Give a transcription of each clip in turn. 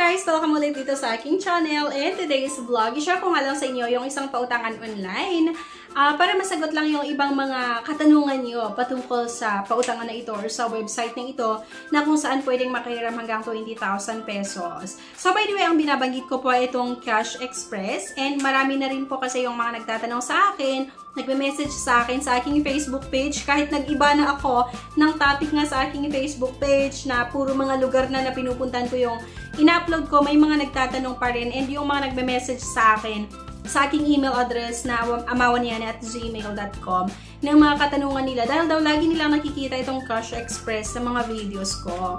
guys! Welcome ulit dito sa aking channel, and today's vlog, i-share ko nga lang sa inyo yung isang pautangan online para masagot lang yung ibang mga katanungan nyo patungkol sa pautangan na ito or sa website na ito na kung saan pwedeng makahiram hanggang 20,000 pesos. So by the way, ang binabanggit ko po ay itong Cash Express, and marami na rin po kasi yung mga nagtatanong sa akin, nagme-message sa akin sa aking Facebook page, kahit nag-iba na ako ng topic nga sa aking Facebook page na puro mga lugar na pinupuntahan ko yung ina-upload ko, may mga nagtatanong pa rin, and yung mga nagme-message sa akin sa aking email address na amawanyan@gmail.com ng mga katanungan nila dahil daw lagi nilang nakikita itong Cash Express sa mga videos ko.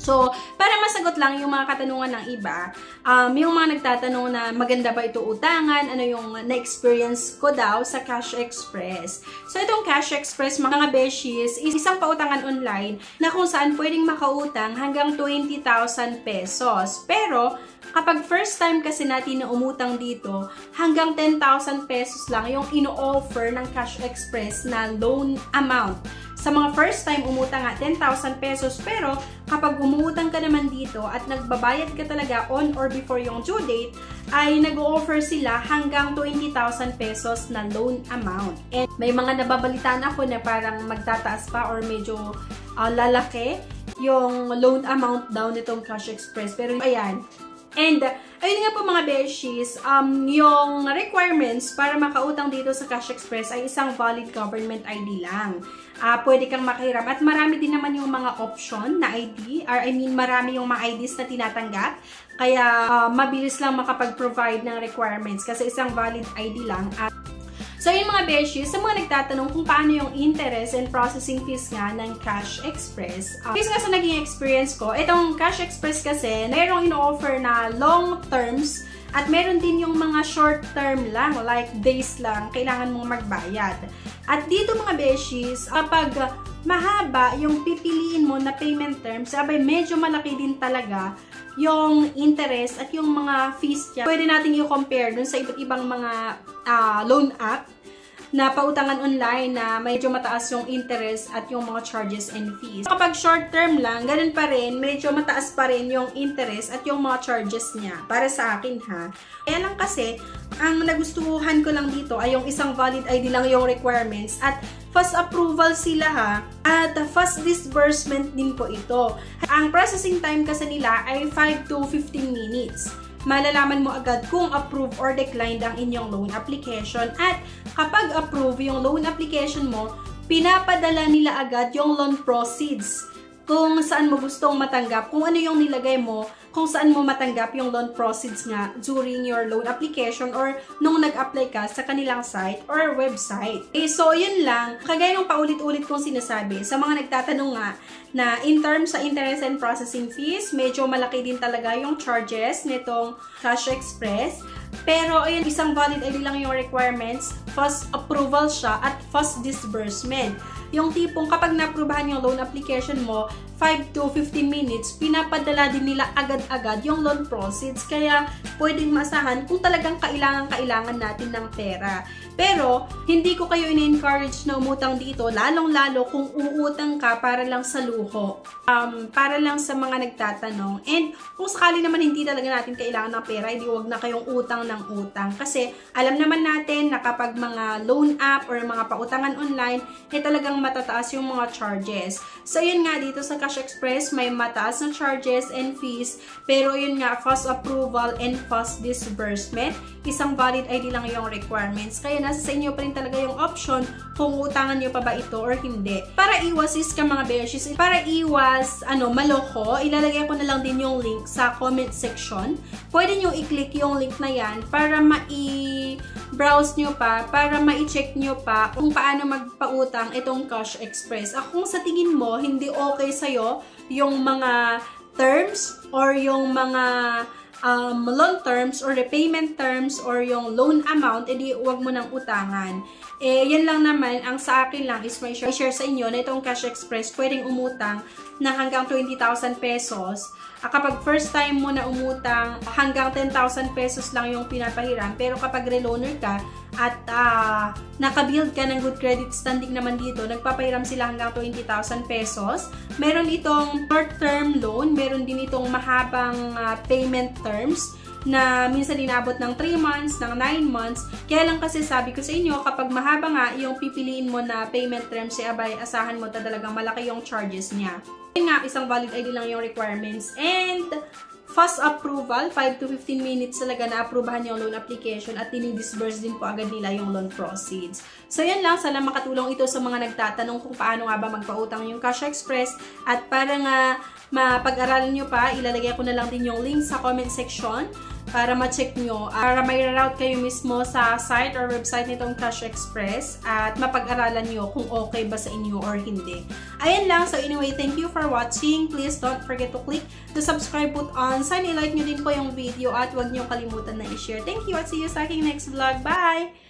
So, para masagot lang yung mga katanungan ng iba, yung mga nagtatanong na maganda ba ito utangan, ano yung na-experience ko daw sa Cash Express. So, itong Cash Express, mga beshies, is isang pautangan online na kung saan pwedeng makautang hanggang 20,000 pesos. Pero, kapag first time kasi natin na umutang dito, hanggang 10,000 pesos lang yung ino-offer ng Cash Express na loan amount. Sa mga first time umutang nga, 10,000 pesos. Pero, kapag umutang ka naman dito at nagbabayad ka talaga on or before yung due date, ay nag-o-offer sila hanggang 20,000 pesos na loan amount. And may mga nababalitaan ako na parang magtataas pa or medyo lalaki yung loan amount daw nitong Cash Express. Pero, ayan. And, ayun nga po mga beshies, yung requirements para makautang dito sa Cash Express ay isang valid government ID lang. Pwede kang makahiram. At marami din naman yung mga option na ID, or I mean, marami yung mga IDs na tinatanggap. Kaya, mabilis lang makapag-provide ng requirements kasi isang valid ID lang. So, yun mga beshies, sa mga nagtatanong kung paano yung interest and processing fees nga ng Cash Express. Based nga sa naging experience ko, itong Cash Express kasi, mayroong ino-offer na long terms at meron din yung mga short term lang, like days lang, kailangan mong magbayad. At dito mga beshies, kapag mahaba yung pipiliin mo na payment terms, sabay medyo malaki din talaga yung interest at yung mga fees niya. Pwede natin i-compare dun sa iba't ibang mga loan app na pautangan online na medyo mataas yung interest at yung mga charges and fees. Kapag short term lang, ganun pa rin, medyo mataas pa rin yung interest at yung mga charges niya. Para sa akin ha. Kaya lang kasi, ang nagustuhan ko lang dito ay yung isang valid ID lang yung requirements at fast approval sila ha. At fast disbursement din po ito. Ang processing time kasi nila ay 5 to 15 minutes. Malalaman mo agad kung approve or declined ang inyong loan application. At kapag approve yung loan application mo, pinapadala nila agad yung loan proceeds. Kung saan mo gustong matanggap, kung ano yung nilagay mo, kung saan mo matanggap yung loan proceeds nga during your loan application or nung nag-apply ka sa kanilang site or website. So, yun lang. Kagaya ng paulit-ulit kong sinasabi, sa mga nagtatanong nga na in terms sa interest and processing fees, medyo malaki din talaga yung charges nitong Cash Express. Pero, ayun, isang valid ID lang yung requirements, fast approval siya at fast disbursement. Yung tipong kapag na-approvehan yung loan application mo, 5 to 15 minutes, pinapadala din nila agad-agad yung loan proceeds. Kaya, pwedeng maasahan kung talagang kailangan natin ng pera. Pero, hindi ko kayo in-encourage na umutang dito, lalong-lalo kung uutang ka para lang sa luho. Para lang sa mga nagtatanong. And, kung sakali naman hindi talaga natin kailangan ng pera, hindi wag na kayong utang ng utang. Kasi, alam naman natin na kapag mga loan app or mga pautangan online, talagang matataas yung mga charges. So, yun nga dito sa Cash Express, may mataas na charges and fees. Pero, yun nga, fast approval and fast disbursement. Isang valid ID lang yung requirements. Kaya, nasa sa inyo pa rin talaga yung option kung utangan nyo pa ba ito or hindi. Para iwas mga beshies, para iwas maloko, ilalagay ko na lang din yung link sa comment section. Pwede nyo i-click yung link na yan para ma-browse nyo pa, para ma-check nyo pa kung paano magpautang itong Cash Express. Kung sa tingin mo, hindi okay sa'yo yung mga terms or yung mga loan terms or repayment terms or yung loan amount, edi huwag mo nang utangan. Yan lang naman, ang sa akin lang is may share sa inyo na itong Cash Express pwedeng umutang na hanggang 20,000 pesos. Kapag first time mo na umutang, hanggang 10,000 pesos lang yung pinapahiram. Pero kapag reloaner ka, at nakabuild ka ng good credit standing naman dito, nagpapahiram sila hanggang 20,000 pesos. Meron itong short-term loan, meron din itong mahabang payment terms na minsan inabot ng 3 months, ng 9 months. Kaya lang kasi sabi ko sa inyo, kapag mahaba nga yung pipiliin mo na payment terms, abay, asahan mo talagang malaki yung charges niya. Kaya nga, isang valid ID lang yung requirements. And fast approval, 5 to 15 minutes talaga na approbahan yung loan application at dinidisburse din po agad nila yung loan proceeds. So yan lang, sana makatulong ito sa mga nagtatanong kung paano nga ba magpautang yung Cash Express. At para nga mapag-aralan nyo pa, ilalagay ko na lang din yung link sa comment section para ma-check nyo, para may route kayo mismo sa site or website nitong Cash Express at mapag-aralan nyo kung okay ba sa inyo or hindi. Ayan lang. So anyway, thank you for watching. Please don't forget to click the subscribe button. Sana i-like nyo din po yung video at huwag nyo kalimutan na i-share. Thank you at see you sa aking next vlog. Bye!